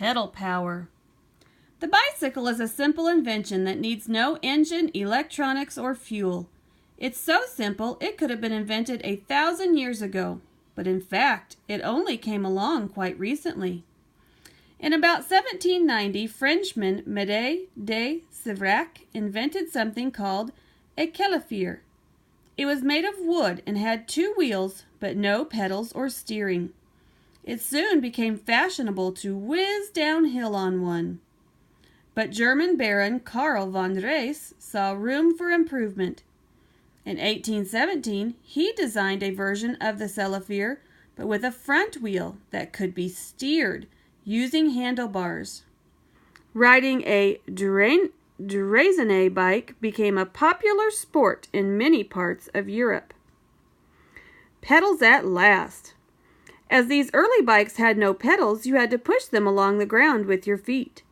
Pedal power. The bicycle is a simple invention that needs no engine, electronics, or fuel. It's so simple it could have been invented 1,000 years ago, but in fact, it only came along quite recently. In about 1790, Frenchman Médée de Séverac invented something called a cavalier. It was made of wood and had 2 wheels, but no pedals or steering. It soon became fashionable to whiz downhill on one. But German Baron Karl von Drais saw room for improvement. In 1817, he designed a version of the cavalier, but with a front wheel that could be steered using handlebars. Riding a Draisine bike became a popular sport in many parts of Europe. Pedals at last. As these early bikes had no pedals, you had to push them along the ground with your feet.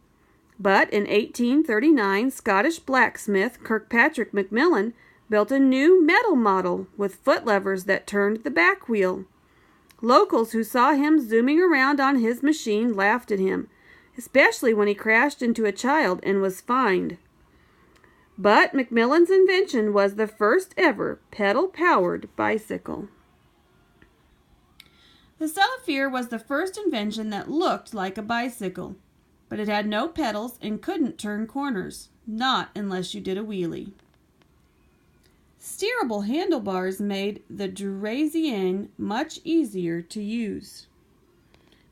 But in 1839, Scottish blacksmith Kirkpatrick Macmillan built a new metal model with foot levers that turned the back wheel. Locals who saw him zooming around on his machine laughed at him, especially when he crashed into a child and was fined. But Macmillan's invention was the first ever pedal-powered bicycle. The cavalier was the first invention that looked like a bicycle, but it had no pedals and couldn't turn corners, not unless you did a wheelie. Steerable handlebars made the Draisine much easier to use.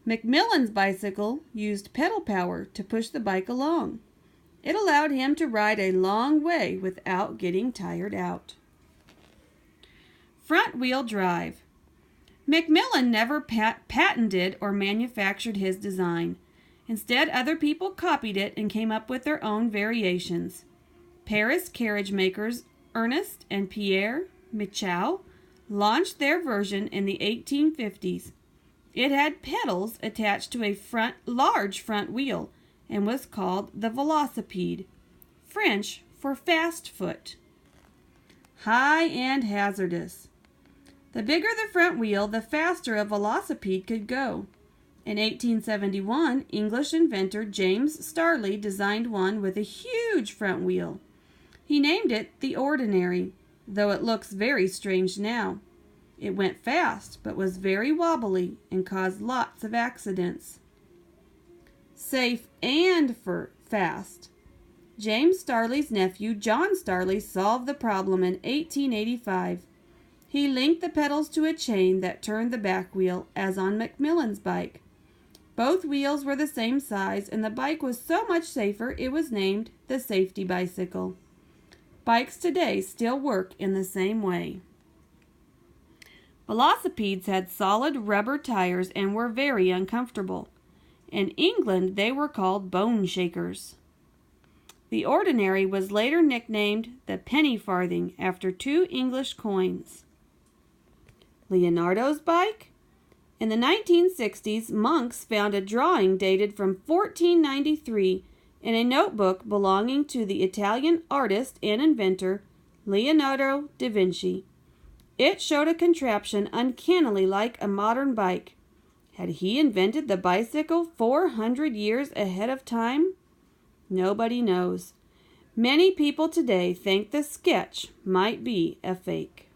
Macmillan's bicycle used pedal power to push the bike along. It allowed him to ride a long way without getting tired out. Front-wheel drive. Macmillan never patented or manufactured his design. Instead, other people copied it and came up with their own variations. Paris carriage makers Ernest and Pierre Michau launched their version in the 1850s. It had pedals attached to a large front wheel and was called the velocipede, French for fast foot. High and hazardous. The bigger the front wheel, the faster a velocipede could go. In 1871, English inventor James Starley designed one with a huge front wheel. He named it the Ordinary, though it looks very strange now. It went fast, but was very wobbly and caused lots of accidents. Safe and fast. James Starley's nephew, John Starley, solved the problem in 1885. He linked the pedals to a chain that turned the back wheel, as on Macmillan's bike. Both wheels were the same size, and the bike was so much safer it was named the safety bicycle. Bikes today still work in the same way. Velocipedes had solid rubber tires and were very uncomfortable. In England, they were called bone shakers. The Ordinary was later nicknamed the penny farthing after 2 English coins. Leonardo's bike? In the 1960s, monks found a drawing dated from 1493 in a notebook belonging to the Italian artist and inventor Leonardo da Vinci. It showed a contraption uncannily like a modern bike. Had he invented the bicycle 400 years ahead of time? Nobody knows. Many people today think the sketch might be a fake.